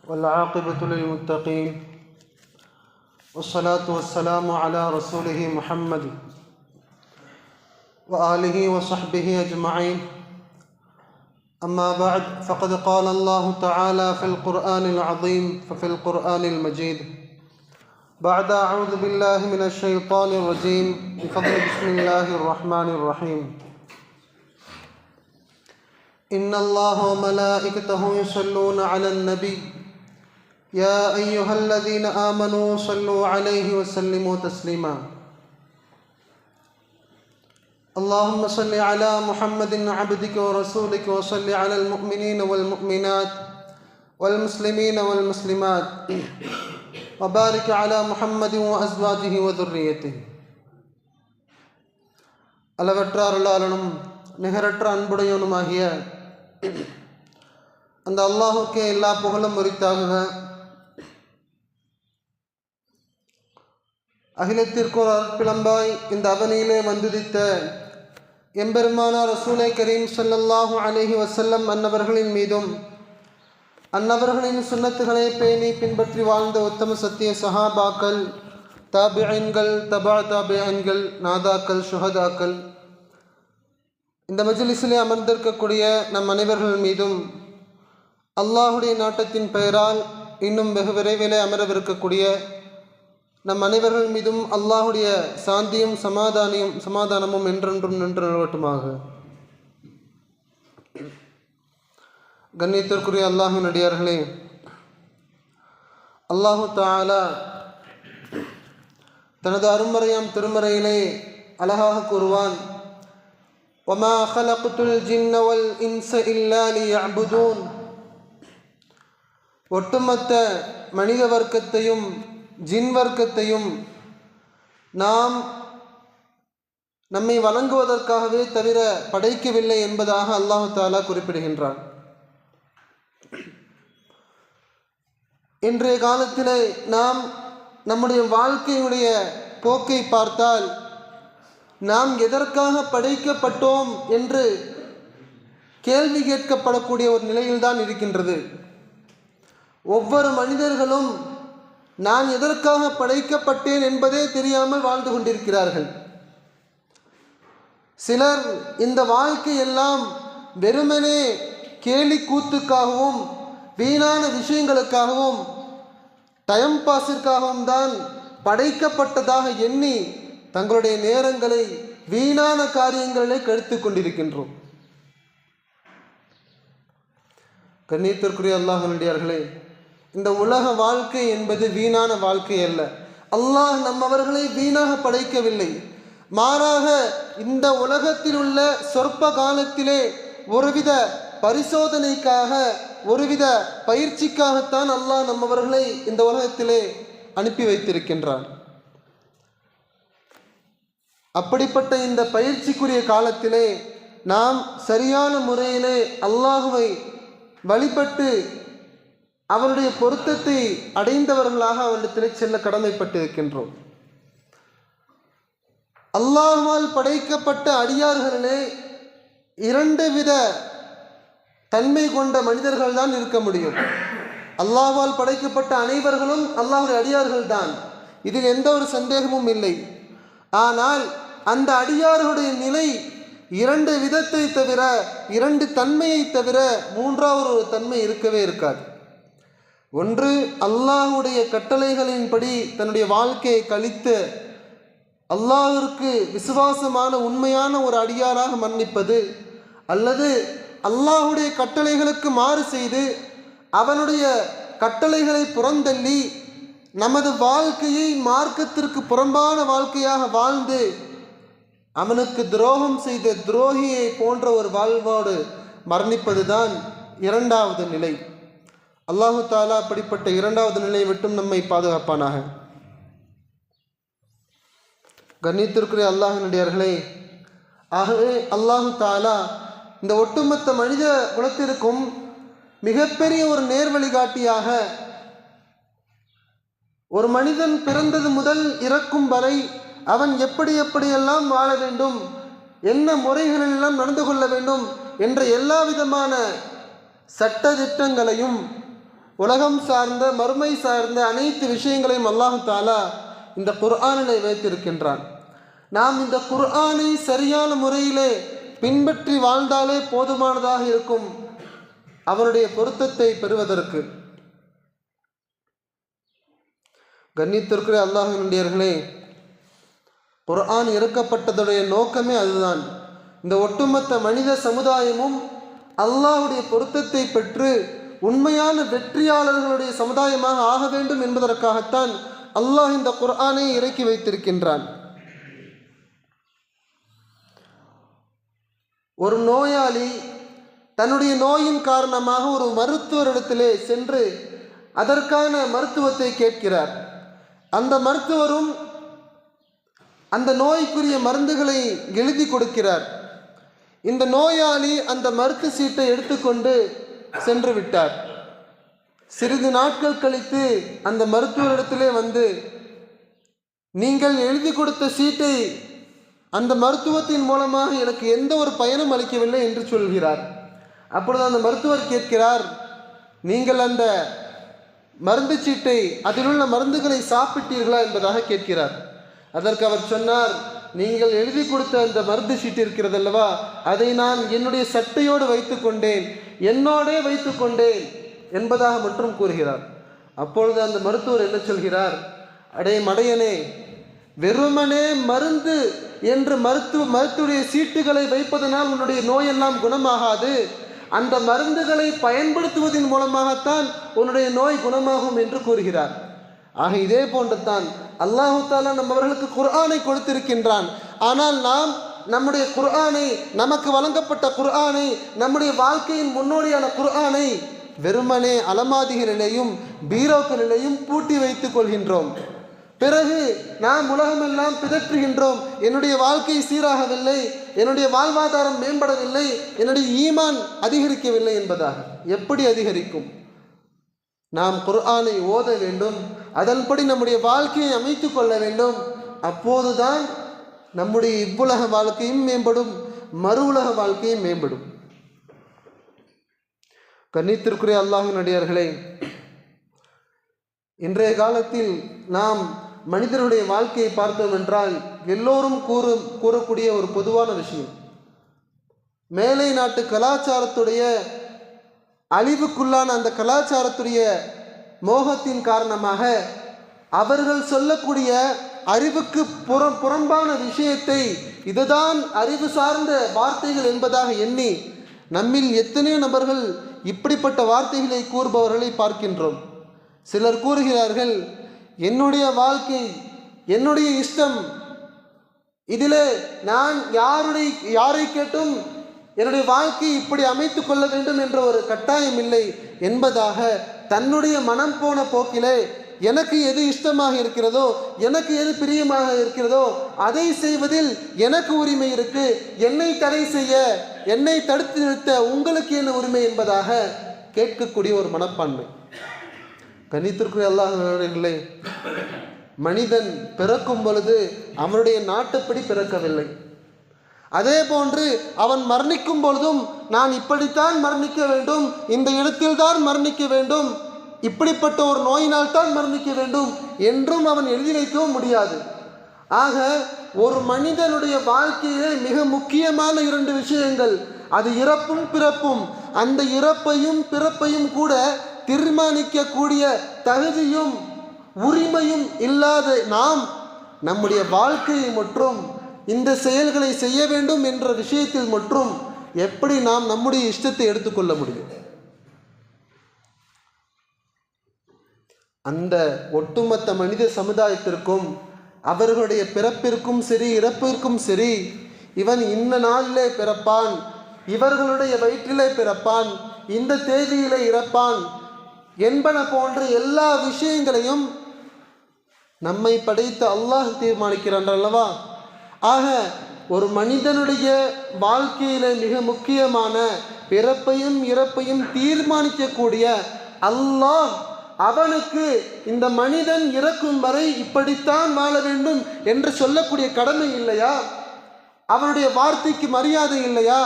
والعاقبة للمتقين والصلاة والسلام على رسوله محمد وآله وصحبه أجمعين. أما بعد، فقد قال الله تعالى في القرآن العظيم ففي القرآن المجيد بعد أعوذ بالله من الشيطان الرجيم بفضل بسم الله الرحمن الرحيم. إن الله وملائكته يصلون على النبي يا أيها الذين آمنوا صلوا عليه وسلموا تسليما. اللهم صل على محمد عبدك ورسولك وصل على المؤمنين والمؤمنات والمسلمين والمسلمات وبارك على محمد وأزواجه وذريته. அளவற்ற அருளாளனும் நிகரற்ற அன்புடையவனுமாகிய அந்த அல்லாஹுக்கே எல்லா புகழும் உரித்தாகுக. அகிலத்திற்கு ஒரு அற்பிளம்பாய் இந்த அவனியிலே வந்துதித்த எம்பெருமானார் ரசூலை கரீம் ஸல்லல்லாஹு அலைஹி வஸல்லம் அன்னவர்களின் மீதும் அன்னவர்களின் சுன்னத்துகளை பேணி பின்பற்றி வாழ்ந்த உத்தம சத்திய சஹாபாக்கள், தாபிஈன்கள், தபா தாபிஈன்கள், நாதாக்கள், ஷுஹதாக்கள், இந்த மஜ்லிஸிலே அமர்ந்திருக்கக்கூடிய நம் அனைவர்கள் மீதும் அல்லாஹுடைய நாட்டத்தின் பெயரால் இன்னும் வெகு விரைவிலே அமரவிருக்கக்கூடிய நம் அனைவர்கள் மீதும் அல்லாஹுடைய சாந்தியும் சமாதானமும் என்றென்றும் நின்று நிலவட்டுமாக. கண்ணியத்திற்குரிய அல்லாஹின் அடியார்களே, அல்லாஹு தஆலா தனது அருமறையாம் திருமறையிலே அழகாக கூறுவான், வமா ஹலக்துல் ஜின்ன வல் இன்ஸ இல்லா லியஅ்புதூன். ஒட்டுமொத்த மனித வர்க்கத்தையும் ஜின் வர்க்கத்தையும் நாம் நம்மை வணங்குவதற்காகவே தவிர படைக்கவில்லை என்பதாக அல்லாஹு தஆலா குறிப்பிடுகின்றான். இன்றைய காலத்திலே நாம் நம்முடைய வாழ்க்கையுடைய போக்கை பார்த்தால் நாம் எதற்காக படைக்கப்பட்டோம் என்று கேள்வி கேட்கப்படக்கூடிய ஒரு நிலையில்தான் இருக்கின்றது. ஒவ்வொரு மனிதர்களும் நான் எதற்காக படைக்கப்பட்டேன் என்பதே தெரியாமல் வாழ்ந்து கொண்டிருக்கிறார்கள். சிலர் இந்த வாழ்க்கையெல்லாம் வெறுமனே கேலி கூத்துக்காகவும் வீணான விஷயங்களுக்காகவும் டைம் பாஸிற்காகவும் தான் படைக்கப்பட்டதாக எண்ணி தங்களுடைய நேரங்களை வீணான காரியங்களை கழித்து கொண்டிருக்கின்றோம். கண்ணியத்திற்குரிய அல்லாஹ்வினுடையவர்களே, இந்த உலக வாழ்க்கை என்பது வீணான வாழ்க்கை அல்ல. அல்லாஹ் நம்மவர்களை வீணாக படைக்கவில்லை. மாறாக இந்த உலகத்தில் உள்ள சொற்ப காலத்திலே ஒருவித பரிசோதனைக்காக, ஒருவித பயிற்சிக்காகத்தான் அல்லாஹ் நம்மவர்களை இந்த உலகத்திலே அனுப்பி வைத்திருக்கின்றான். அப்படிப்பட்ட இந்த பயிற்சிக்குரிய காலத்திலே நாம் சரியான முறையிலே அல்லாஹுவை வழிபட்டு அவனுடைய பொருத்தத்தை அடைந்தவர்களாக அவனிடத்திலே செல்ல கடமைப்பட்டிருக்கின்றோம். அல்லாஹ்வால் படைக்கப்பட்ட அடியார்களிலே இரண்டு வித தன்மை கொண்ட மனிதர்கள் தான் இருக்க முடியும். அல்லாஹ்வால் படைக்கப்பட்ட அனைவர்களும் அல்லாஹ்வுடைய அடியார்கள் தான், இதில் எந்த ஒரு சந்தேகமும் இல்லை. ஆனால் அந்த அடியார்களுடைய நிலை இரண்டு விதத்தை தவிர, இரண்டு தன்மையை தவிர மூன்றாவது ஒரு தன்மை இருக்கவே இருக்காது. ஒன்று, அல்லாஹ்வுடைய கட்டளைகளின்படி தன்னுடைய வாழ்க்கையை கழித்து அல்லாஹ்விற்கு விசுவாசமான உண்மையான ஒரு அடியாராக மன்னிப்பது, அல்லது அல்லாஹ்வுடைய கட்டளைகளுக்கு மாறு செய்து அவனுடைய கட்டளைகளை புறந்தள்ளி நமது வாழ்க்கையை மார்க்கத்திற்கு புறம்பான வாழ்க்கையாக வாழ்ந்து அவனுக்கு துரோகம் செய்த துரோகியை போன்ற ஒரு வாழ்வோடு மரணிப்பதுதான் இரண்டாவது நிலை. அல்லாஹு தஆலா அப்படிப்பட்ட இரண்டாவது நிலையை விட்டும் நம்மை பாதுகாப்பானாக. கண்ணியத்திற்குரிய அல்லாஹ்வினுடையவர்களே, ஆகவே அல்லாஹு தஆலா இந்த ஒட்டுமொத்த மனித குலத்திற்கும் மிகப்பெரிய ஒரு நேர்வழிகாட்டியாக, ஒரு மனிதன் பிறந்தது முதல் இறக்கும் வரை அவன் எப்படியெல்லாம் வாழ வேண்டும், என்ன முறைகளெல்லாம் நடந்து கொள்ள வேண்டும் என்ற எல்லா விதமான சட்ட திட்டங்களையும் உலகம் சார்ந்த மறுமை சார்ந்த அனைத்து விஷயங்களையும் அல்லாஹ் தஆலா இந்த குர்ஆனிலே வைத்திருக்கின்றான். நாம் இந்த குர்ஆனை சரியான முறையிலே பின்பற்றி வாழ்ந்தாலே போதுமானதாக இருக்கும் அவனுடைய பொருத்தத்தை பெறுவதற்கு. கண்ணியத்திற்குரிய அல்லாஹ்வினுடையவர்களே, குர்ஆன் இறக்கப்பட்டதுடைய நோக்கமே அதுதான். இந்த ஒட்டுமொத்த மனித சமுதாயமும் அல்லாஹ்வுடைய பொருத்தத்தை பெற்று உண்மையான வெற்றியாளர்களுடைய சமுதாயமாக ஆக வேண்டும் என்பதற்காகத்தான் அல்லாஹ் இந்த குர்ஆனை இறக்கி வைத்திருக்கின்றான். ஒரு நோயாளி தன்னுடைய நோயின் காரணமாக ஒரு மருத்துவரிடத்திலே சென்று அதற்கான மருத்துவத்தை கேட்கிறார். அந்த மருத்துவரும் அந்த நோய்க்குரிய மருந்துகளை எழுதி கொடுக்கிறார். இந்த நோயாளி அந்த மருந்து சீட்டை எடுத்துக்கொண்டு சென்று விட்டார். சிறிது நாட்கள் கழித்து அந்த மருத்துவரிடத்திலே வந்து, நீங்கள் எழுதி கொடுத்த சீட்டை அந்த மருத்துவத்தின் மூலமாக எனக்கு எந்த ஒரு பயனும் அளிக்கவில்லை என்று சொல்கிறார். அப்பொழுது அந்த மருத்துவர் கேட்கிறார், நீங்கள் அந்த மருந்து சீட்டை, அதில் உள்ள மருந்துகளை சாப்பிட்டீர்களா என்பதாக கேட்கிறார். அதற்கு அவர் சொன்னார், நீங்கள் எழுதி கொடுத்த அந்த மருந்து சீட்டு இருக்கிறது அல்லவா, அதை நான் என்னுடைய சட்டையோடு வைத்து கொண்டேன், என்னோடே வைத்து கொண்டேன் என்பதாக மட்டும் கூறுகிறார். அப்பொழுது அந்த மருத்துவர் என்ன சொல்கிறார், அடே மடையனே, வெறுமனே மருந்து என்று மருத்துவடைய சீட்டுகளை வைப்பதனால் உன்னுடைய நோயெல்லாம் குணமாகாது. அந்த மருந்துகளை பயன்படுத்துவதன் மூலமாகத்தான் உன்னுடைய நோய் குணமாகும் என்று கூறுகிறார். ஆக இதே போன்றுதான் அல்லாஹு தஆலா நம்மவர்களுக்கு குர்ஆனை கொடுத்திருக்கின்றான். ஆனால் நாம் நம்முடைய குர்ஆனை, நமக்கு வழங்கப்பட்ட குர்ஆனை, நம்முடைய வாழ்க்கையின் முன்னோடியான குர்ஆனை வெறுமனே அலமாதிகளிலேயும் பீரோக்களிலேயும் பூட்டி வைத்துக் கொள்கின்றோம். பிறகு நாம் உலகமெல்லாம் பிதற்றுகின்றோம், என்னுடைய வாழ்க்கை சீராகவில்லை, என்னுடைய வாழ்வாதாரம் மேம்படவில்லை, என்னுடைய ஈமான் அதிகரிக்கவில்லை என்பதாக. எப்படி அதிகரிக்கும்? நாம் குர்ஆனை ஓத வேண்டும், அதன்படி நம்முடைய வாழ்க்கையை அமைத்து கொள்ள வேண்டும். அப்போதுதான் நம்முடைய இவ்வுலக வாழ்க்கையும் மேம்படும், மறு உலக வாழ்க்கையும் மேம்படும். கண்ணியத்திற்குரிய அல்லாஹ்வின் அடியார்களே, இன்றைய காலத்தில் நாம் மனிதனுடைய வாழ்க்கையை பார்த்தோம் என்றால் எல்லோரும் கூறக்கூடிய ஒரு பொதுவான விஷயம், மேலை நாட்டு கலாச்சாரத்துடைய அழிவுக்குள்ளான அந்த கலாச்சாரத்துடைய மோகத்தின் காரணமாக அவர்கள் சொல்லக்கூடிய அறிவுக்கு புறம்பான விஷயத்தை இதுதான் அறிவு சார்ந்த வார்த்தைகள் என்பதாக எண்ணி நம்மில் எத்தனையோ நபர்கள் இப்படிப்பட்ட வார்த்தைகளை கூறுபவர்களை பார்க்கின்றோம். சிலர் கூறுகிறார்கள், என்னுடைய வாழ்க்கை, என்னுடைய இஷ்டம், இதில் நான் யாரை கேட்டும் என்னுடைய வாழ்க்கை இப்படி அமைத்து கொள்ள வேண்டும் என்ற ஒரு கட்டாயம் இல்லை என்பதாக தன்னுடைய மனம் போன போக்கிலே எனக்கு எது இஷ்டமாக இருக்கிறதோ, எனக்கு எது பிரியமாக இருக்கிறதோ அதை செய்வதில் எனக்கு உரிமை இருக்கு, என்னை தடை செய்ய, என்னை தடுத்து நிறுத்த உங்களுக்கு என்ன உரிமை என்பதாக கேட்கக்கூடிய ஒரு மனப்பான்மை. கண்ணியத்திற்குரிய அல்லாஹ்விலே, மனிதன் பிறக்கும் பொழுது அவனுடைய நாட்டுப்படி பிறக்கவில்லை. அதே போன்று அவன் மரணிக்கும் பொழுதும் நான் இப்படித்தான் மரணிக்க வேண்டும், இந்த இடத்தில் தான் மரணிக்க வேண்டும், இப்படிப்பட்ட ஒரு நோயினால் தான் மரணிக்க வேண்டும் என்றும் அவன் எழுதி வைக்கவும் முடியாது. ஆக ஒரு மனிதனுடைய வாழ்க்கையிலே மிக முக்கியமான 2 விஷயங்கள், அது இறப்பும் பிறப்பும். அந்த இறப்பையும் பிறப்பையும் கூட தீர்மானிக்கக்கூடிய தகுதியும் உரிமையும் இல்லாத நாம் நம்முடைய வாழ்க்கையை மற்றும் இந்த செயல்களை செய்ய வேண்டும் என்ற விஷயத்தில் மற்றும் எப்படி நாம் நம்முடைய இஷ்டத்தை எடுத்துக்கொள்ள முடியும்? அந்த ஒட்டுமொத்த மனித சமுதாயத்திற்கும் அவர்களுடைய பிறப்பிற்கும் சரி இறப்பிற்கும் சரி, இவன் இந்த நாளிலே பிறப்பான், இவர்களுடைய வயிற்றிலே பிறப்பான், இந்த தேதியிலே இறப்பான் என்பன போன்ற எல்லா விஷயங்களையும் நம்மை படைத்த அல்லாஹ் தீர்மானிக்கிறான் அல்லவா? ஆக ஒரு மனிதனுடைய வாழ்க்கையில மிக முக்கியமான பிறப்பையும் இறப்பையும் தீர்மானிக்கக்கூடிய அல்லாஹ் அவனுக்கு இந்த மனிதன் இறக்கும் வரை இப்படித்தான் வாழ வேண்டும் என்று சொல்லக்கூடிய கடமை இல்லையா? அவனுடைய வார்த்தைக்கு மரியாதை இல்லையா?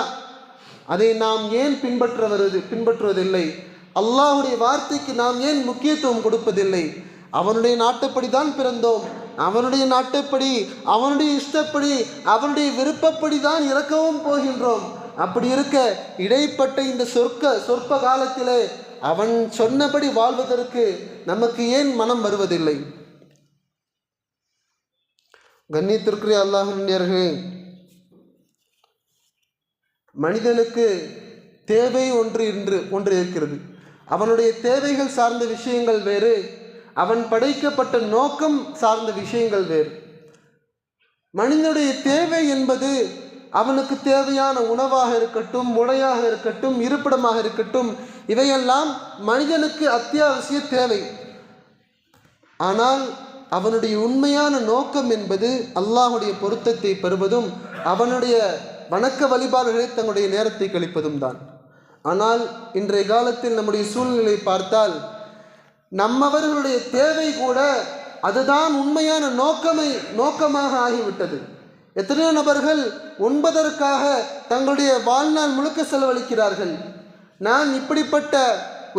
அதை நாம் ஏன் பின்பற்றுவதில்லை? அல்லாஹுடைய வார்த்தைக்கு நாம் ஏன் முக்கியத்துவம் கொடுப்பதில்லை? அவனுடைய நாட்டுப்படி தான் பிறந்தோம், அவனுடைய நாட்டுப்படி, அவனுடைய இஷ்டப்படி, அவனுடைய விருப்பப்படி தான் இறக்கவும் போகின்றோம். அப்படி இருக்க இடைப்பட்ட இந்த சொற்ப காலத்திலே அவன் சொன்னபடி வாழ்வதற்கு நமக்கு ஏன் மனம் வருவதில்லை? கண்ணியத்திற்குரிய அல்லாஹ்வினர்களே, மனிதனுக்கு தேவை ஒன்று இருக்கிறது. அவனுடைய தேவைகள் சார்ந்த விஷயங்கள் வேறு, அவன் படைக்கப்பட்ட நோக்கம் சார்ந்த விஷயங்கள் வேறு. மனிதனுடைய தேவை என்பது அவனுக்கு தேவையான உணவாக இருக்கட்டும், உடையாக இருக்கட்டும், இருப்பிடமாக இருக்கட்டும், இவையெல்லாம் மனிதனுக்கு அத்தியாவசிய தேவை. ஆனால் அவனுடைய உண்மையான நோக்கம் என்பது அல்லாஹுடைய பொருத்தத்தை பெறுவதும் அவனுடைய வணக்க வழிபாடுகளில் தங்களுடைய நேரத்தை கழிப்பதும் தான். ஆனால் இன்றைய காலத்தில் நம்முடைய சூழ்நிலை பார்த்தால் நம்மவர்களுடைய தேவை கூட அதுதான் உண்மையான நோக்கமாக ஆகிவிட்டது. எத்தனையோ நபர்கள் உண்பதற்காக தங்களுடைய வாழ்நாள் முழுக்க செலவழிக்கிறார்கள். நான் இப்படிப்பட்ட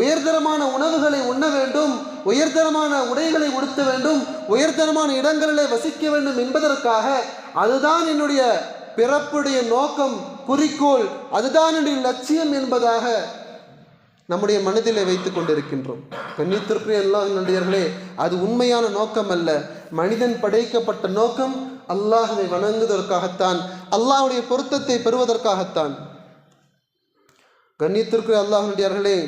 உயர்தரமான உணவுகளை உண்ண வேண்டும், உயர்தரமான உடைகளை உடுத்த வேண்டும், உயர்தரமான இடங்களிலே வசிக்க வேண்டும் என்பதற்காக அதுதான் என்னுடைய பிறப்புடைய நோக்கம், குறிக்கோள், அதுதான் என்னுடைய லட்சியம் என்பதாக நம்முடைய மனதிலே வைத்துக் கொண்டிருக்கின்றோம். கண்ணியத்திற்குரிய அல்லாஹ் நடிகர்களே, அது உண்மையான நோக்கம் அல்ல. மனிதன் படைக்கப்பட்ட நோக்கம் அல்லாஹ்வை வணங்குவதற்காகத்தான், அல்லாஹ்வுடைய பொருத்தத்தை பெறுவதற்காகத்தான். கண்ணியத்திற்குரிய அல்லாஹ் நடிகர்களே,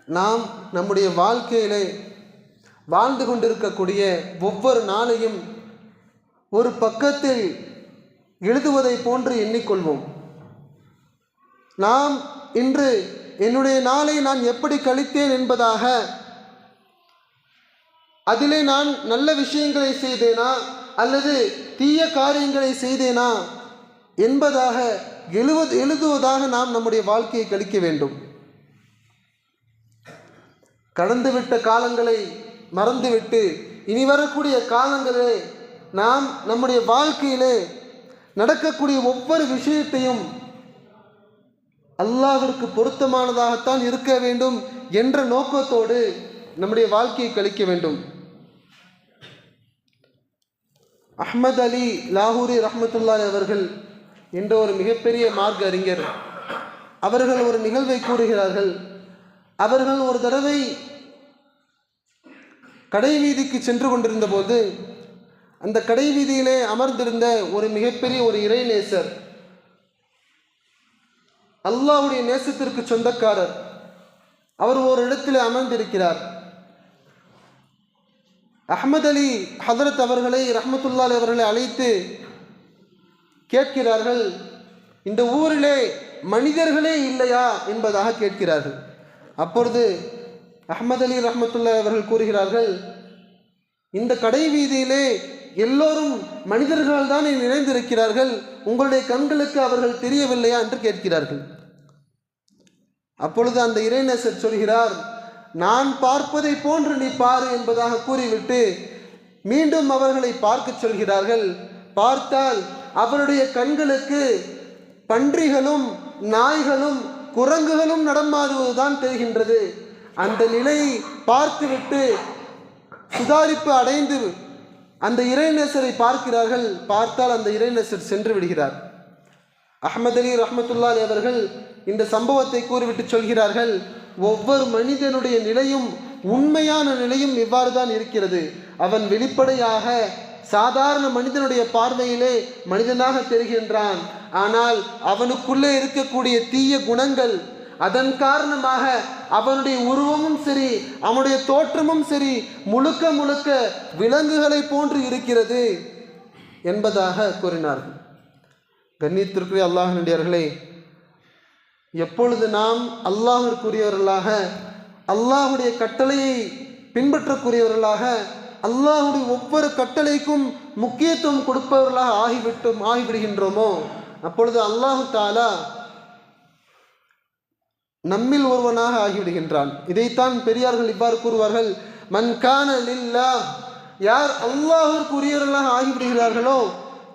நாம் நம்முடைய வாழ்க்கையிலே வாழ்ந்து கொண்டிருக்கக்கூடிய ஒவ்வொரு நாளையும் ஒரு பக்கத்தில் எழுதுவதை போன்று எண்ணிக்கொள்வோம். நாம் இன்று என்னுடைய நாளை நான் எப்படி கழித்தேன் என்பதாக, அதிலே நான் நல்ல விஷயங்களை செய்தேனா அல்லது தீய காரியங்களை செய்தேனா என்பதாக எழுதுவதாக நாம் நம்முடைய வாழ்க்கையை கழிக்க வேண்டும். கடந்துவிட்ட காலங்களை மறந்துவிட்டு இனி வரக்கூடிய காலங்களிலே நாம் நம்முடைய வாழ்க்கையிலே நடக்கக்கூடிய ஒவ்வொரு விஷயத்தையும் அல்லாஹ்விற்கு பொருத்தமானதாகத்தான் இருக்க வேண்டும் என்ற நோக்கத்தோடு நம்முடைய வாழ்க்கையை கழிக்க வேண்டும். அஹ்மத் அலி லாகூரி ரஹ்மத்துல்லாஹி அவர்கள் என்ற ஒரு மிகப்பெரிய மார்க்க அறிஞர், அவர்கள் ஒரு நிகழ்வை கூறுகிறார்கள். அவர்கள் ஒரு தடவை கடை வீதிக்கு சென்று கொண்டிருந்த போது அந்த கடை வீதியிலே அமர்ந்திருந்த ஒரு மிகப்பெரிய ஒரு இறைநேசர், அல்லாஹ்வுடைய நேசத்திற்கு சொந்தக்காரர், அவர் ஒரு இடத்தில் அமர்ந்திருக்கிறார். அஹ்மத் அலி ஹதரத் அவர்களை ரஹ்மத்துல்லாஹி அவர்களை அழைத்து கேட்கிறார்கள், இந்த ஊரிலே மனிதர்களே இல்லையா என்பதாக கேட்கிறார்கள். அப்பொழுது அஹ்மத் அலி ரஹ்மத்துல்லாஹி அவர்கள் கூறுகிறார்கள், இந்த கடை வீதியிலே எல்லோரும் மனிதர்கள் தான் நிறைந்திருக்கிறார்கள், உங்களுடைய கண்களுக்கு அவர்கள் தெரியவில்லையா என்று கேட்கிறார்கள். அப்பொழுது அந்த இறைநேசர் சொல்கிறார், நான் பார்ப்பதை போன்று நீ பாரு என்பதாக கூறிவிட்டு மீண்டும் அவர்களை பார்க்க சொல்கிறார்கள். பார்த்தால் அவருடைய கண்களுக்கு பன்றிகளும் நாய்களும் குரங்குகளும் நடமாடுவதுதான் தெரிகின்றது. அந்த நிலையை பார்த்துவிட்டு சுதாரிப்பு அடைந்து அந்த இறைநேசரை பார்க்கிறார்கள். பார்த்தால் அந்த இறைநேசர் சென்று விடுகிறார். அஹ்மத் அலி ரஹ்மத்துல்லாஹி அவர்கள் இந்த சம்பவத்தை கூறிவிட்டு சொல்கிறார்கள், ஒவ்வொரு மனிதனுடைய நிலையும் உண்மையான நிலையும் இவ்வாறு தான் இருக்கிறது. அவன் வெளிப்படையாக சாதாரண மனிதனுடைய பார்வையிலே மனிதனாக தெரிகின்றான். ஆனால் அவனுக்குள்ளே இருக்கக்கூடிய தீய குணங்கள், அதன் காரணமாக அவனுடைய உருவமும் சரி, அவனுடைய தோற்றமும் சரி, முழுக்க முழுக்க விலங்குகளை போன்று இருக்கிறது என்பதாக கூறினார்கள். கண்ணியத்திற்குரிய அல்லாஹ்வினடியார்களே, எப்பொழுது நாம் அல்லாஹ்விற்குரியவர்களாக, அல்லாஹுடைய கட்டளையை பின்பற்றக்கூடியவர்களாக, அல்லாஹுடைய ஒவ்வொரு கட்டளைக்கும் முக்கியத்துவம் கொடுப்பவர்களாக ஆகிவிடுகின்றோமோ, அப்பொழுது அல்லாஹு தஆலா நம்மில் ஒருவனாக ஆகிவிடுகின்றான். இதைத்தான் பெரியார்கள் இவ்வாறு கூறுவார்கள், மன் கான லில்லாஹ், யார் அல்லாஹ்விற்கு உரியவர்களாக ஆகிவிடுகிறார்களோ,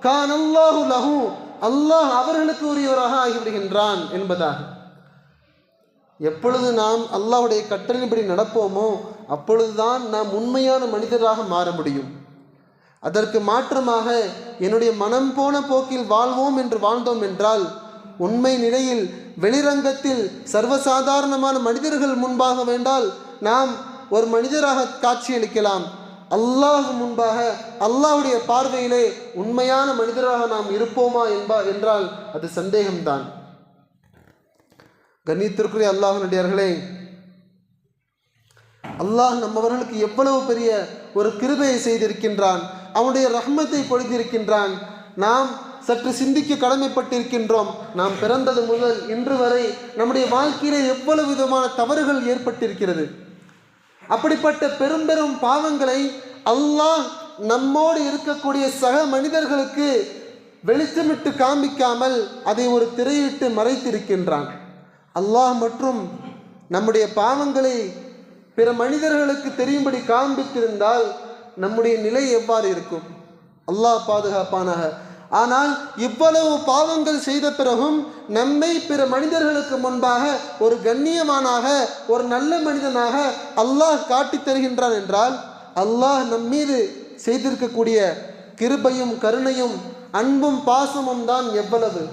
கான் அல்லாஹு லஹு, அல்லாஹ் அவர்களுக்கு உரியவராக ஆகிவிடுகின்றான் என்பதாக. எப்பொழுது நாம் அல்லாஹ்வுடைய கட்டளையின்படி நடப்போமோ அப்பொழுதுதான் நாம் உண்மையான மனிதராக மாற முடியும். அதற்கு மாற்றமாக என்னுடைய மனம் போன போக்கில் வாழ்வோம் என்று வாழ்ந்தோம் என்றால் உண்மை நிலையில் வெளிரங்கத்தில் சர்வசாதாரணமான மனிதர்கள் முன்பாக வேண்டால் நாம் ஒரு மனிதராக காட்சியளிக்கலாம். அல்லாஹ் முன்பாக அல்லாஹ்வுடைய பார்வையிலே உண்மையான மனிதராக நாம் இருப்போமா என்றால் அது சந்தேகம்தான். கண்ணியத்திற்குரிய அல்லாஹ்வினுடையவர்களே, அல்லாஹ் நம்மவர்களுக்கு எவ்வளவு பெரிய ஒரு கிருபையை செய்திருக்கின்றான், அவனுடைய ரஹ்மத்தை பொழிந்திருக்கின்றான். நாம் சற்று சிந்திக்க கடமைப்பட்டிருக்கின்றோம். நாம் பிறந்தது முதல் இன்று வரை நம்முடைய வாழ்க்கையிலே எவ்வளவு விதமான தவறுகள் ஏற்பட்டிருக்கிறது. அப்படிப்பட்ட பெரும் பெரும் பாவங்களை அல்லாஹ் நம்மோடு இருக்கக்கூடிய சக மனிதர்களுக்கு வெளிச்சமிட்டு காண்பிக்காமல் அதை ஒரு திரையிட்டு மறைத்திருக்கின்றான். அல்லாஹ் மற்றும் நம்முடைய பாவங்களை பிற மனிதர்களுக்கு தெரியும்படி காண்பித்திருந்தால் நம்முடைய நிலை எவ்வாறு இருக்கும்? அல்லாஹ் பாதுகாப்பானாக. ஆனால் இவ்வளவு பாவங்கள் செய்த பிறகும் நம்மை பிற மனிதர்களுக்கு முன்பாக ஒரு கண்ணியமானாக ஒரு நல்ல மனிதனாக அல்லாஹ் காட்டித் தருகின்றான் என்றால் அல்லாஹ் நம் மீது செய்திருக்கக்கூடிய கிருபையும் கருணையும் அன்பும் பாசமும் தான் எவ்வளவு.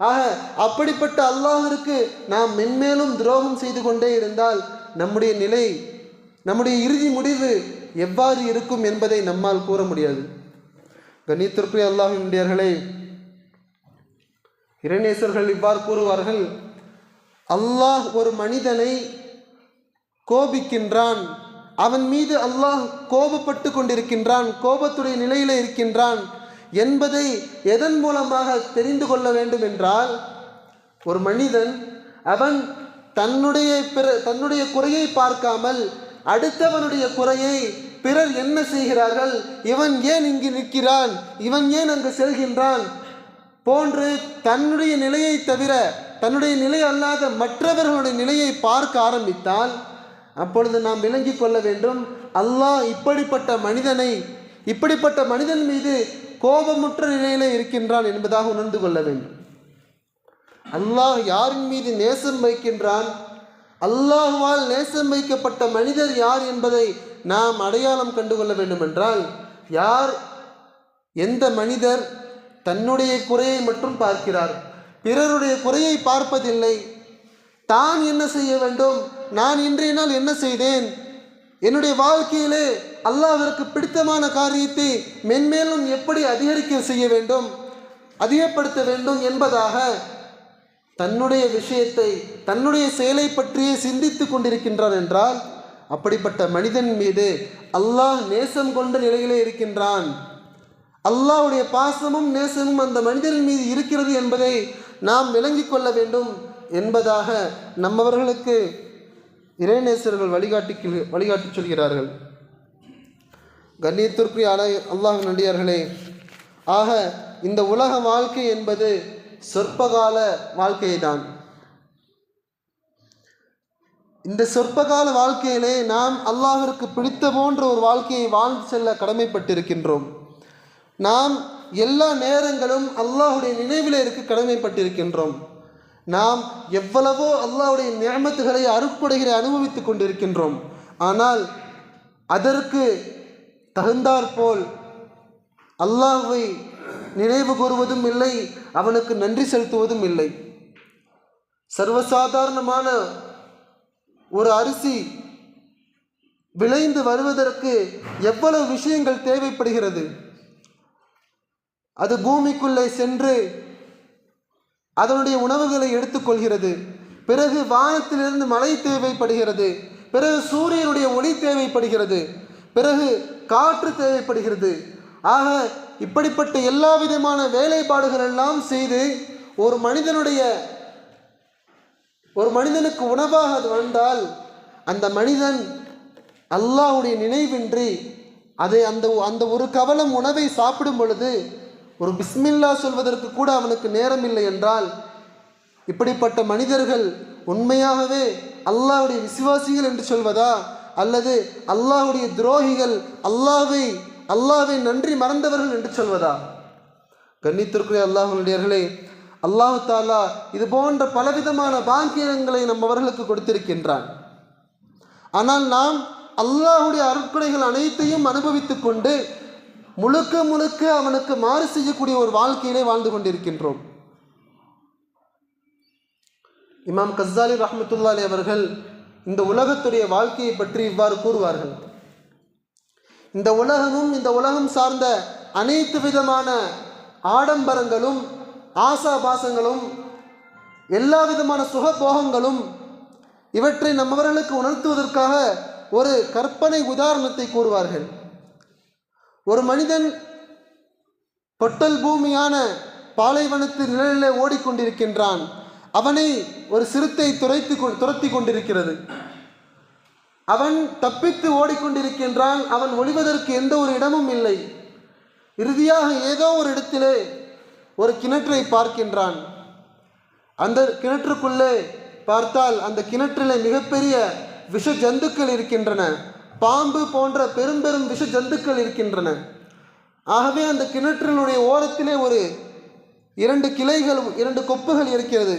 ஆக அப்படிப்பட்ட அல்லாஹ்விற்கு நாம் மென்மேலும் துரோகம் செய்து கொண்டே இருந்தால் நம்முடைய நிலை, நம்முடைய இறுதி முடிவு எவ்வாறு இருக்கும் என்பதை நம்மால் கூற முடியாது. கண்ணியத்திற்குரிய அல்லாஹ்வினுடையவர்களே, இறைநேசர்கள் இவ்வாறு கூறுவார்கள், அல்லாஹ் ஒரு மனிதனை கோபிக்கின்றான், அவன் மீது அல்லாஹ் கோபப்பட்டு கொண்டிருக்கின்றான், கோபத்துடைய நிலையில இருக்கின்றான் என்பதை எதன் மூலமாக தெரிந்து கொள்ள வேண்டும் என்றால், ஒரு மனிதன் அவன் தன்னுடைய குறையை பார்க்காமல் அடுத்தவனுடைய குறையை, பிறர் என்ன செய்கிறார்கள், இவன் ஏன் இங்கு நிற்கிறான், இவன் ஏன் அங்கு செல்கின்றான் போன்று தன்னுடைய நிலையை தவிர தன்னுடைய நிலை அல்லாத மற்றவர்களுடைய நிலையை பார்க்க ஆரம்பித்தால் அப்பொழுது நாம் விளங்கி கொள்ள வேண்டும், அல்லாஹ் இப்படிப்பட்ட மனிதன் மீது கோபமுற்ற நிலையிலே இருக்கின்றான் என்பதாக உணர்ந்து கொள்ள வேண்டும். அல்லாஹ் யாரின் மீது நேசம் வைக்கின்றான், அல்லாஹ்வால் நேசம் வைக்கப்பட்ட மனிதர் யார் என்பதை நாம் அடையாளம் கண்டுகொள்ள வேண்டும் என்றால், எந்த மனிதர் தன்னுடைய குறையை மட்டும் பார்க்கிறார், பிறருடைய குறையை பார்ப்பதில்லை, தான் என்ன செய்ய வேண்டும், நான் இன்றைய நாள் என்ன செய்தேன், என்னுடைய வாழ்க்கையிலே அல்லாஹ்விற்கு பிடித்தமான காரியத்தை மென்மேலும் எப்படி அதிகப்படுத்த வேண்டும் என்பதாக தன்னுடைய விஷயத்தை, தன்னுடைய செயலை பற்றியே சிந்தித்து கொண்டிருக்கின்றான் என்றால் அப்படிப்பட்ட மனிதன் மீது அல்லாஹ் நேசம் கொண்ட நிலையிலே இருக்கின்றான். அல்லாஹ்வுடைய பாசமும் நேசமும் அந்த மனிதனின் மீது இருக்கிறது என்பதை நாம் விளங்கிக் கொள்ள வேண்டும் என்பதாக நம்மவர்களுக்கு இறைநேசர்கள் வழிகாட்டி சொல்கிறார்கள். கண்ணியத்திற்குரிய அல்லாஹ் நடிகார்களே, ஆக இந்த உலக வாழ்க்கை என்பது சொற்பகால வாழ்க்கை தான். இந்த சொற்பகால வாழ்க்கையிலே நாம் அல்லாஹ்விற்கு பிடித்த போன்ற ஒரு வாழ்க்கையை வாழ்ந்து செல்ல கடமைப்பட்டிருக்கின்றோம். நாம் எல்லா நேரங்களும் அல்லாஹ்வுடைய நினைவிலே இருக்க கடமைப்பட்டிருக்கின்றோம். நாம் எவ்வளவோ அல்லாஹ்வுடைய நிஅமத்துகளை அருட்கொடைகளை அனுபவித்துக் கொண்டிருக்கின்றோம். ஆனால் அதற்கு தகுந்தாற்போல் அல்லாஹ்வை நினைவு கூறுவதும் இல்லை, அவனுக்கு நன்றி செலுத்துவதும் இல்லை. சர்வசாதாரணமான ஒரு அரிசி விளைந்து வருவதற்கு எவ்வளவு விஷயங்கள் தேவைப்படுகிறது. அது பூமிக்குள்ளே சென்று அதனுடைய உணவுகளை எடுத்துக்கொள்கிறது, பிறகு வானத்திலிருந்து மழை தேவைப்படுகிறது, பிறகு சூரியனுடைய ஒளி தேவைப்படுகிறது, பிறகு காற்று தேவைப்படுகிறது. ஆக இப்படிப்பட்ட எல்லா விதமான வேலைப்பாடுகள் எல்லாம் செய்து ஒரு மனிதனுக்கு உணவாக அது வந்தால் அந்த மனிதன் அல்லாஹ்வுடைய நினைவின்றி அந்த ஒரு கவலம் உணவை சாப்பிடும் பொழுது ஒரு பிஸ்மில்லா சொல்வதற்கு கூட அவனுக்கு நேரம் இல்லை என்றால் இப்படிப்பட்ட மனிதர்கள் உண்மையாகவே அல்லாஹ்வுடைய விசுவாசிகள் என்று சொல்வதா, அல்லது அல்லாஹ்வுடைய துரோகிகள், அல்லாஹ்வை நன்றி மறந்தவர்கள் என்று சொல்வதா? கண்ணியத்திற்குரிய அல்லாஹ்வுடையவர்களே, அல்லாஹ் தஆலா இது போன்ற பலவிதமான பாக்கியங்களை அவர்களுக்கு கொடுத்திருக்கின்றான். ஆனால் நாம் அல்லாஹ்வுடைய அருட்கொடைகள் அனைத்தையும் அனுபவித்துக் கொண்டு முழுக்க முழுக்க அவனுக்கு மாறு செய்யக்கூடிய ஒரு வாழ்க்கையிலே வாழ்ந்து கொண்டிருக்கின்றோம். இமாம் கஸ்ஸாலி ரஹ்மத்துல்லாஹி அலைஹி அவர்கள் இந்த உலகத்துடைய வாழ்க்கையை பற்றி இவ்வாறு கூறுவார்கள்: இந்த உலகமும் இந்த உலகம் சார்ந்த அனைத்து விதமான ஆடம்பரங்களும் ஆசாபாசங்களும் எல்லா விதமான சுகபோகங்களும் இவற்றை நம்மவர்களுக்கு உணர்த்துவதற்காக ஒரு கற்பனை உதாரணத்தை கூறுவார்கள். ஒரு மனிதன் பொட்டல் பூமியான பாலைவனத்து நிழலிலே ஓடிக்கொண்டிருக்கின்றான். அவனை ஒரு சிறுத்தை துரத்தி கொண்டிருக்கிறது. அவன் தப்பித்து ஓடிக்கொண்டிருக்கின்றான். அவன் ஒளிவதற்கு எந்த ஒரு இடமும் இல்லை. இறுதியாக ஏதோ ஒரு இடத்திலே ஒரு கிணற்றை பார்க்கின்றான். அந்த கிணற்றுக்குள்ளே பார்த்தால் அந்த கிணற்றிலே மிகப்பெரிய விஷ ஜந்துக்கள் இருக்கின்றன. பாம்பு போன்ற பெரும் பெரும் விஷ ஜந்துக்கள் இருக்கின்றன. ஆகவே அந்த கிணற்றினுடைய ஓரத்திலே ஒரு 2 கிளைகள் 2 கொப்புகள் இருக்கிறது.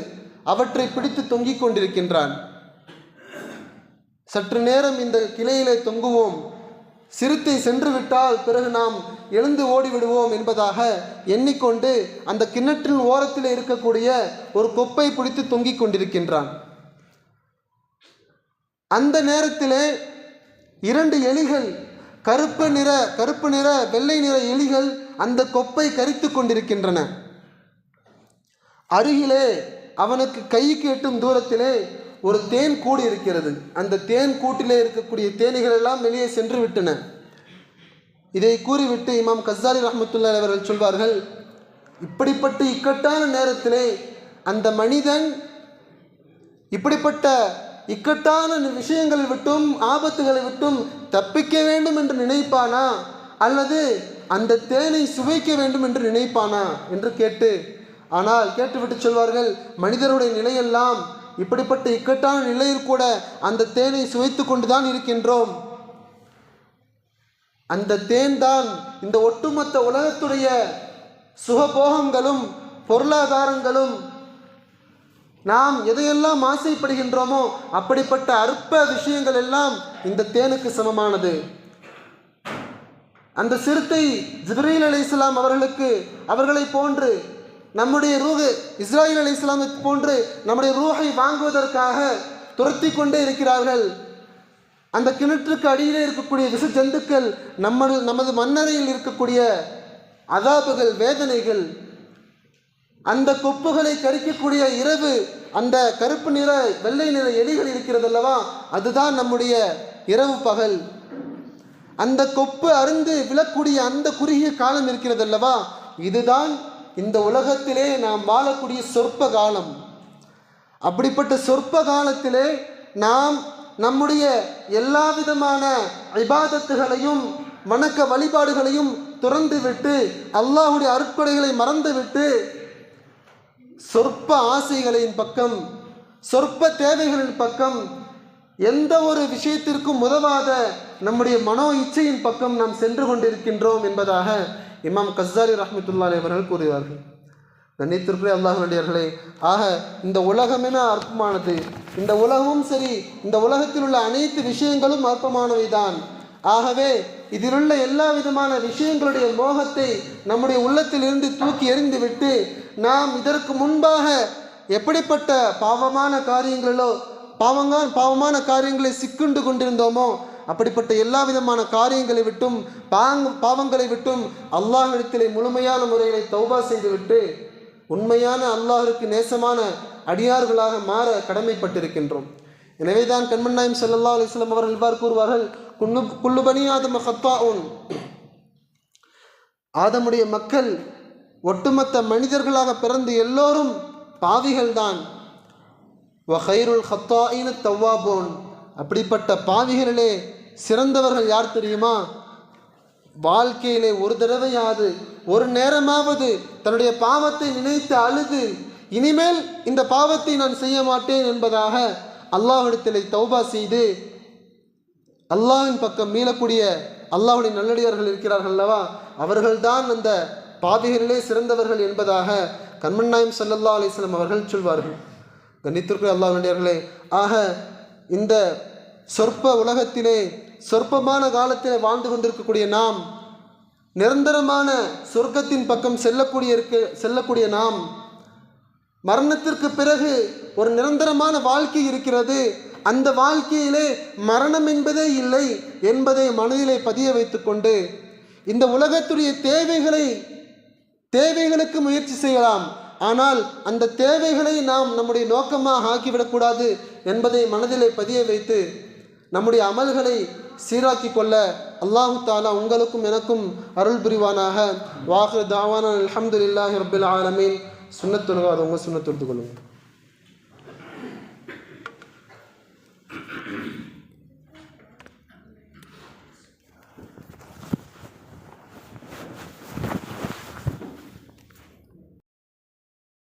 அவற்றை பிடித்து தொங்கிக் கொண்டிருக்கின்றான். சற்று நேரம் இந்த கிளையிலே தொங்குவோம், சிறுத்தை சென்று விட்டால் பிறகு நாம் எழுந்து ஓடிவிடுவோம் என்பதாக எண்ணிக்கொண்டு அந்த கிணற்றின் ஓரத்தில் இருக்கக்கூடிய ஒரு கொப்பை பிடித்து தொங்கிக் கொண்டிருக்கின்றான். அந்த நேரத்திலே 2 எலிகள், கருப்பு நிற வெள்ளை நிற எலிகள் அந்த கொப்பை கரித்து கொண்டிருக்கின்றன. அருகிலே அவனுக்கு கைக்கு எட்டும் தூரத்திலே ஒரு தேன் கூடு இருக்கிறது. அந்த தேன் கூட்டிலே இருக்கக்கூடிய தேனீகள் எல்லாம் வெளியே சென்று விட்டன. இதை கூறிவிட்டு இமாம் கஸ்ஸாலி ரஹ்மத்துல்லாஹி அவர்கள் சொல்வார்கள்: இப்படிப்பட்ட இக்கட்டான நேரத்திலே அந்த மனிதன் இப்படிப்பட்ட இக்கட்டான விஷயங்களை விட்டும் ஆபத்துகளை விட்டும் தப்பிக்க வேண்டும் என்று நினைப்பானா, அல்லது அந்த தேனை சுவைக்க வேண்டும் என்று நினைப்பானா என்று கேட்டுவிட்டு சொல்வார்கள்: மனிதருடைய நிலையெல்லாம் இப்படிப்பட்ட இக்கட்டான நிலையில் கூட அந்த தேனை சுவைத்து கொண்டுதான் இருக்கின்றோம். அந்த தேன் தான் இந்த ஒட்டுமொத்த உலகத்துடைய சுகபோகங்களும் பொருளாதாரங்களும். நாம் எதையெல்லாம் ஆசைப்படுகின்றோமோ அப்படிப்பட்ட அற்ப விஷயங்கள் எல்லாம் இந்த தேனுக்கு சமமானது. அந்த சிறுத்தை ஜிப்ரீல் அலைஹிஸ்ஸலாம் அவர்களை போன்று நம்முடைய ரூஹ் இஸ்ராயில் அலைஹிஸ்ஸலாம் போன்று நம்முடைய ரூஹை வாங்குவதற்காக துரத்தி கொண்டே இருக்கிறார்கள். அந்த கிணற்றுக்கு அடியிலே இருக்கக்கூடிய விஷ ஜந்துக்கள் நமது மண்ணறையில் இருக்கக்கூடிய அதாபுகள், வேதனைகள், அந்த கொப்புகளை கரிக்கக்கூடிய இரவு அந்த கருப்பு நிற வெள்ளை நிற எலிகள் இருக்கிறது அல்லவா, அதுதான் நம்முடைய இரவு பகல். அந்த கொப்பு அருந்து விழக்கூடிய அந்த குறுகிய காலம் இருக்கிறது அல்லவா, இதுதான் இந்த உலகத்திலே நாம் வாழக்கூடிய சொற்ப காலம். அப்படிப்பட்ட சொற்ப காலத்திலே நாம் நம்முடைய எல்லா விதமான இபாதத்துகளையும் வணக்க வழிபாடுகளையும் துறந்து விட்டு அல்லாஹ்வுடைய அருட்கொடைகளை மறந்துவிட்டு சொற்ப ஆசைகளின் பக்கம், சொற்ப தேவைகளின் பக்கம், எந்த ஒரு விஷயத்திற்கும் உதவாத நம்முடைய மனோ இச்சையின் பக்கம் நாம் சென்று கொண்டிருக்கின்றோம் என்பதாக இமாம் கஸ்ஸாலி ரஹ்மத்துல்லாஹி அவர்கள் கூறுகிறார்கள். கண்ணியத்திற்குரிய அல்லாஹ்வுடையவர்களே, ஆக இந்த உலகமே அற்பமானது. இந்த உலகமும் சரி, இந்த உலகத்தில் உள்ள அனைத்து விஷயங்களும் அற்பமானவை தான். ஆகவே இதிலுள்ள எல்லா விதமான விஷயங்களுடைய மோகத்தை நம்முடைய உள்ளத்திலிருந்து தூக்கி எறிந்துவிட்டு நாம் இதற்கு முன்பாக எப்படிப்பட்ட பாவமான காரியங்களை சிக்குண்டு கொண்டிருந்தோமோ அப்படிப்பட்ட எல்லா விதமான காரியங்களை விட்டும் பாவங்களை விட்டும் அல்லாஹ்விடத்திலே முழுமையான முறைகளை தௌபா செய்துவிட்டு உண்மையான அல்லாஹ்விற்கு நேசமான அடியார்களாக மாற கடமைப்பட்டிருக்கின்றோம். எனவேதான் கண்மணி நாயகம் ஸல்லல்லாஹு அலைஹி வஸல்லம் அவர்கள் இவ்வாறு கூறுவார்கள்: குல்லு பனி ஆதம ஹத்தாஉன், ஆதமுடைய மக்கள் ஒட்டுமொத்த மனிதர்களாக பிறந்து எல்லோரும் பாவிகள்தான். வ கைருல் ஹத்தாஇன தவ்வாபூன், அப்படிப்பட்ட பாவிகளிலே சிறந்தவர்கள் யார் தெரியுமா? வாழ்க்கையிலே ஒரு தடவையாவது, ஒரு நேரமாவது தன்னுடைய பாவத்தை நினைத்து அழுது இனிமேல் இந்த பாவத்தை நான் செய்ய மாட்டேன் என்பதாக அல்லாஹ்விடத்திலே தௌபா செய்து அல்லாஹ்வின் பக்கம் மீளக்கூடிய அல்லாஹ்வுடைய நல்லடியார்கள் இருக்கிறார்கள் அல்லவா, அவர்கள்தான் அந்த பாவிகளிலே சிறந்தவர்கள் என்பதாக கண்மணி நாயகம் ஸல்லல்லாஹு அலைஹி வஸல்லம் அவர்கள் சொல்வார்கள். கண்ணியத்திற்குரிய அல்லாஹ் வேண்டியவர்களே, ஆக இந்த சொற்ப உலகத்திலே சொற்பமான காலத்திலே வாழ்ந்து கொண்டிருக்கக்கூடிய நாம், நிரந்தரமான சொர்க்கத்தின் பக்கம் செல்லக்கூடிய நாம், மரணத்திற்கு பிறகு ஒரு நிரந்தரமான வாழ்க்கை இருக்கிறது, அந்த வாழ்க்கையிலே மரணம் என்பதே இல்லை என்பதை மனதிலே பதிய வைத்துக்கொண்டு இந்த உலகத்துடைய தேவைகளுக்கு முயற்சி செய்யலாம். ஆனால் அந்த தேவைகளை நாம் நம்முடைய நோக்கமாக ஆக்கிவிடக்கூடாது என்பதை மனதிலே பதிய வைத்து நம்முடைய அமல்களை சீராக்கி கொள்ள அல்லாஹு தாலா உங்களுக்கும் எனக்கும் அருள் புரிவானாக. வாஹிரு தாவானா அல்ஹம்துலில்லாஹி ரப்பில் ஆலமீன். சுன்னத்துலகாதவங்க சுன்னத்து எடுத்துக்கொள்ளுங்க.